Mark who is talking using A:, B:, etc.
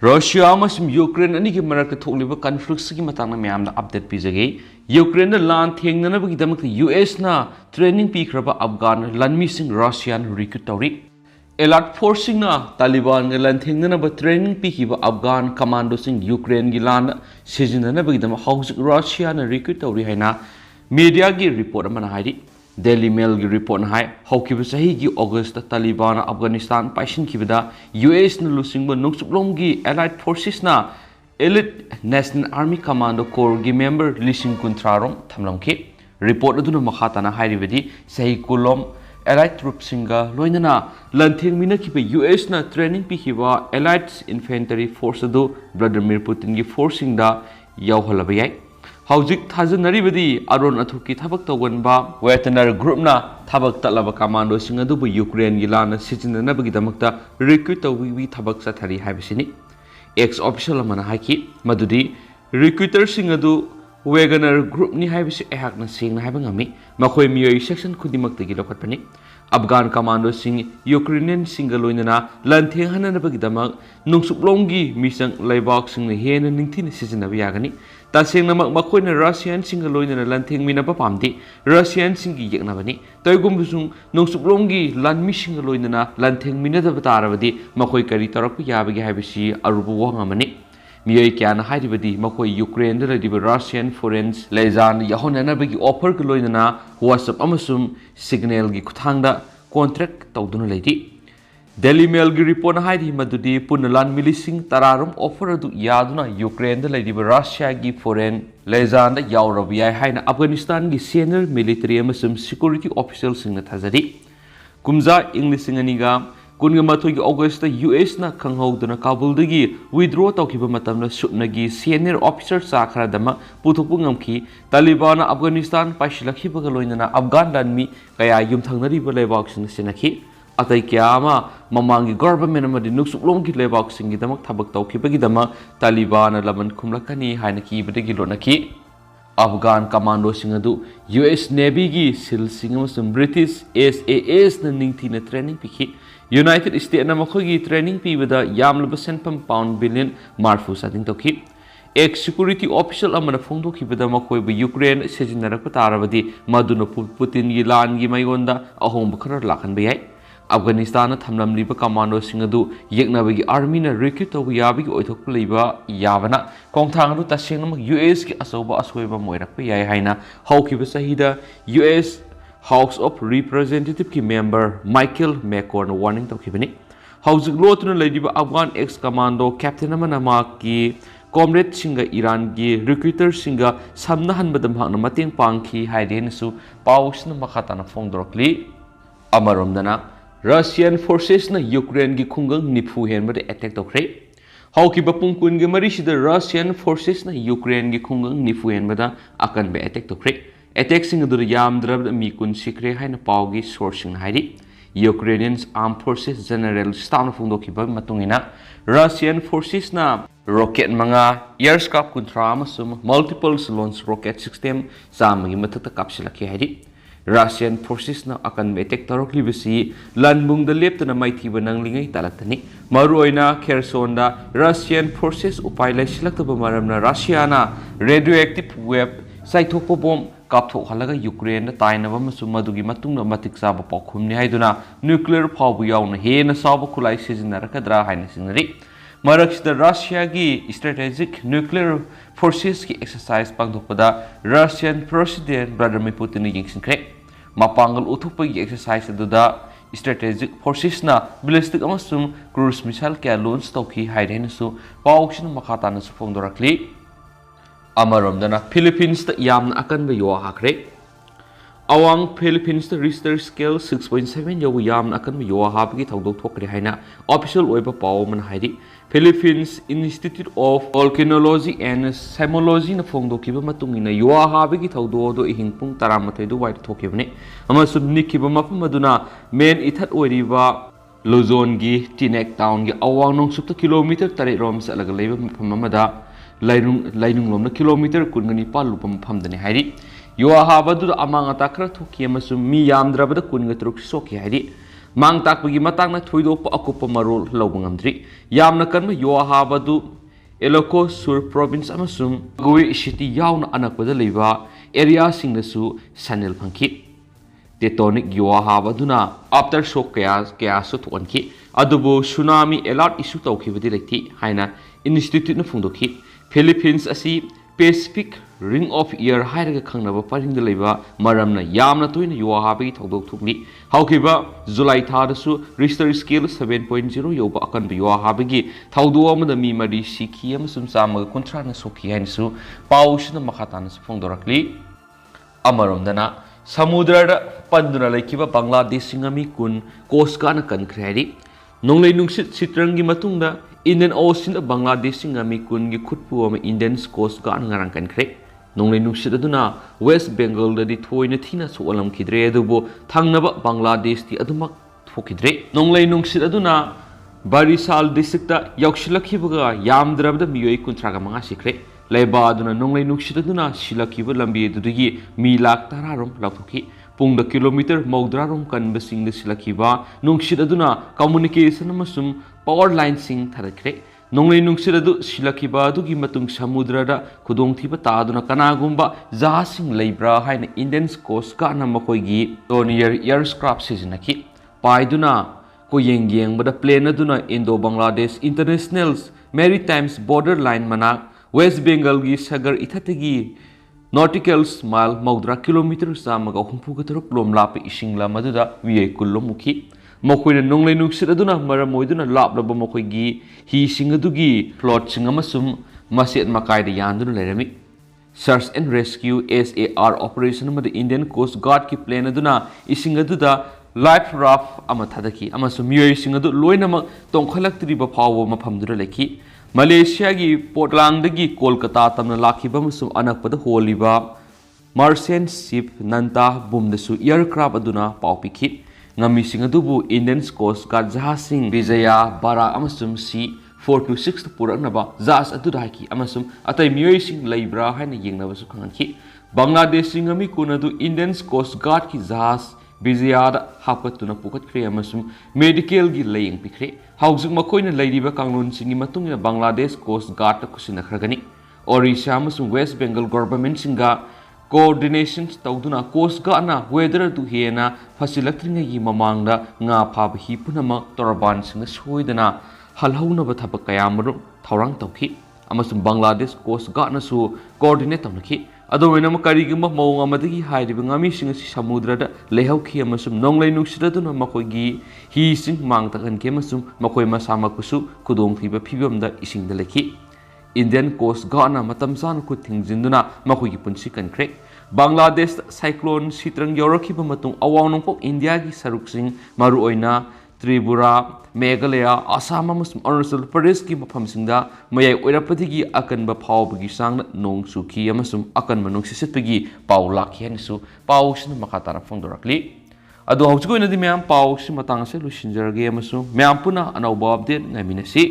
A: Russia amasum Ukraine ani ki marakta thokliba conflicts ki matangna mayamda update pijage Ukraine da Lan thengnanaba gidamak US na training Pikhraba Afghan Lanmising Russian recruit tawri alert forcing na Taliban ga lan thengnanaba training Pikhiba Afghan Commando sing Ukraine gi lan sijinanaba gidam house Russia na recruit tawri haina media gi report amana haidi Daily Mail gi report hai hawkiba sahi gi August Taliban Afghanistan paishin kibada US na lusingba nungsuplom gi allied forces na elite National Army Commando Corps gi member lising kuntrarong thamlamki report aduna makhatana hairibadi sahi kulom allied troops singa loinana lantheng mina kiba US na training pihiba allied infantry force adu Vladimir Putin gi forcing da yawhalaba yai Hauzik Thajanaribadi Aron Athuki Thabak Tawanba Wetener Group na Thabak Talaba Commando Singadubu Ukraine Gilana Sitinabagitamakta recruit we Thabak Satari Habisini ex official Amana Haki Madudi recruiter Singadu Wegener Group ni Habis Ehakna Sing Habangami Makoi Mio section Kudimak the Gilokapani Afghan Commando Sing Ukrainian Singaloinana Lanthehana Bagitamak Nungsuplongi Misang Laibok Sing the Hen and Nintin Sisinabiyagani Tasing namak makoy na Russian singaloy na lanting minapapamdi Russian singi yaknabani taygum busung nung suplongi Lanmising singaloy na lanting minadabatarabadi makoy kari tarakpu yabagi habisi arubu wangamani miyay kya na haidibadi makoy Ukraine da ladiba Russian foreign lezan yahonanabagi offer kaloy na WhatsApp amasum signal gi kuthangda contract tawduna lady Daily Mail gi report na haidi madudi punalan milising tararum offer adu yaduna Ukraine da ladiba Russia gi foreign lezan da yawrabiya haina Afghanistan gi senior military amasum security officials sing na thazari kumza English singaniga kunga mathoy gi August da US na khanghawduna Kabul dagi withdraw tawkiba matamna supnagi senior officer sakhra dama puthokpu ngamki Taliban Afghanistan paishilakhi bagaloinana Afghan lanmi kaya yumthangnari ba lebak sing sinakhi Atai kiyama mamangi government amadi nuksuplom ki lebak singi damak thabak tawkibagi dama Taliban laman khumlakani haina ki badagi lonaki Afghan commando singadu US Navy gi sil singamasum British SAS na ningthi na training pikhi United States na makhogi training pibada yamlaba senpam pound billion marfu sading tawki ex security official amana phongdo kibada makhoi ba Ukraine sejinarak patarabadi maduna Putin gi lan gi mayonda ahom khara lakhan bayai Afghanistan thamlam liba commando singadu yeknabagi army na recruit tawi yabagi oithok liba yabana kongthang ru tasengna US ki asoba asweba moirak pa yai haina hawkiba sahida US House of Representative ki member Michael McCorn warning tawkibani hauzik lotuna ladiba Afghan ex commando captain amana ma ki comrade singa Iran gi recruiter singa samna hanbadam hakna mateng pangki haiden su pausna makhatana phongdorokli amaromdana Russian forces na Ukraine gi khungang nipu henbade attack tokre hawki bapung kun gi marisida Russian forces na Ukraine gi khungang nipu henbada akan be attack tokre attack sing dur yam drab mi kun sikre haina pawgi sourcing haidi Ukrainians armed forces general staff phungdo ki ba matungina Russian forces na rocket manga aircraft kuntra amasum multiple launch rocket system samagi mathata kapsilaki haidi Russian forces na akan attack tarokli bisi lanbung da leptana maithiba nanglingai talatani maruoina Kherson da Russian forces upai lai silaktaba maramna Russia na radioactive web saithokpo bom kapthok halaga Ukraine da tainaba masu madugi matungna matik saba pakhumni haiduna nuclear phawbu yauna hena saba khulai sijinarakadra haina sinari Maraksida Russia gi strategic nuclear forces ki exercise pangdokpada Russian President Vladimir Putin ni yingsinkre mapangal uthukpa gi exercise aduda strategic forces na ballistic amasum cruise missile kya launch tawki haidena su pawksina makhatana su phongdorakli amaromdana Philippines ta yamna akan ba yo hakre Awang Philippines the Richter scale 6.7 yaw yam akan mi yaw habgi thawdok thokre haina official oiba paw man haidi Philippines Institute of Volcanology and Seismology na phongdokiba matungina yaw habgi thawdo do ihingpung taramathai do wai thokibne amasum nikiba mafum maduna main ithat oiriba Luzon gi Tinek town gi awang nong supta kilometer tare rom sa laga leba mafam amada lainung lomna kilometer kungani palupam phamdani haidi Yo habadu amang atakra thuki amasum mi yamdrabada kunga truk soki haidi mang takpagi matangna thoidokpa akupa marol lawba ngamdri yamna kanma yohabadu eloko sur province amasum goi city yauna anakpada leiba area singnasu sanel phangki tectonic yohabaduna after shock kaya su thonki adubu tsunami alert issue tawkhibadi lekti haina institute na phungdokhi Philippines asi Pacific Ring of Air hairaga khangnaba paring da leiba maramna yamna toina yohabagi thogdok thukni haukiba July thadasu Richter scale 7.0 yoba akan bi yohabagi thawdo amada mi mari sikhi amasum chamaga kunthra na sokhi hainsu pausna makhatana phongdorakli amaromdana samudra panduna laikiba Bangladesh singami kun coast guard na kankhri nonglei nungsit sitrangi matungda Indian Ocean of Bangladesh singami kun gi khutpu ama Indian coast guard ngarang kankhri nonglei nungsit aduna West Bengal da di thoina thina solam khidre adubo thangnaba Bangladesh ti adumak thokidre nonglei nungsit aduna Barisal district ta yaukshilakhibaga yamdrabda miyoi kunthraga manga sikre leiba aduna nonglei nungsit aduna silakhiba lambi adugi mi lakh tararom lakhuki pungda kilometer maudrarom kanbasing da silakhiba nungsit aduna communication amasum power line sing tharakre nonglei nungsit adu silakhiba adugi matung samudra da khudong thiba ta aduna kanagumba jahasing leibra haina Indian coast guard na makoigi Dornier aircraft sizinaki paiduna ko yeng bada plane aduna Indo Bangladesh International Maritime Borderline manak West Bengal gi sagar ithatagi nautical mile maudra kilometer samaga humpuga torop lom lape isingla maduda wiye kullomuki mokoina nonglei nungsit aduna maramoiduna laplaba mokoigi hi singadugi plot singamasum maset makai da yanduna lerami search and rescue SAR operation amada Indian Coast Guard ki plane aduna isingaduda life raft ama thadaki amasum miyoi singadu loinamak tongkhalaktriba phawo maphamdura lekhi Malaysia gi Portland dagi Kolkata tamna lakhiba amasum anakpada holiba Merchant ship nanta bumdasu aircraft aduna pawpikhi ngami singadubu Indian Coast Guard jahasing Vijaya Bara amasum C426 puraknaba jahas adudaki amasum atai miyoi sing leibra haina yengnabasu khangi Bangladesh ngami kunadu Indian Coast Guard ki jahas Vijayada hapatuna pukat kre amasum medical gi laying pikre hausuk makoina leiriba kanglon singi matungina Bangladesh Coast Guard ta kusina khragani Orissa amasum West Bengal government singa coordination tawduna Coast Guard na weather tu hena fasilakringa gi mamangda nga phab hi punama torban singa soidana halhauna ba thaba kayamru thorang tawki amasum Bangladesh Coast Guard na su coordinate tawnaki adowena makarigima mawng amadagi hairiba ngami singa si samudra da lehauki amasum nonglei nungsidaduna makoigi hi sing mangtakan ke amasum makoi masamakusu kudong thiba phibamda isingda lekhi Indian Coast Guard na matam san ku thingjinduna makoigi punsi kankre Bangladesh cyclone sitrang yorakhiba matung awawnongpok India gi saruksing maru oina Tripura Meghalaya Assam amasum Arunachal Pradesh ki mafamsingda mayai oirapadigi akanba phawbagi sangna nong sukhi amasum akanba nungsisitpagi paw lakhi hanisu pawsina makatara phongdorakli adu hauchgoinadi myam pawsi matangse lusinjarage amasum myam puna anauba update ngaminasi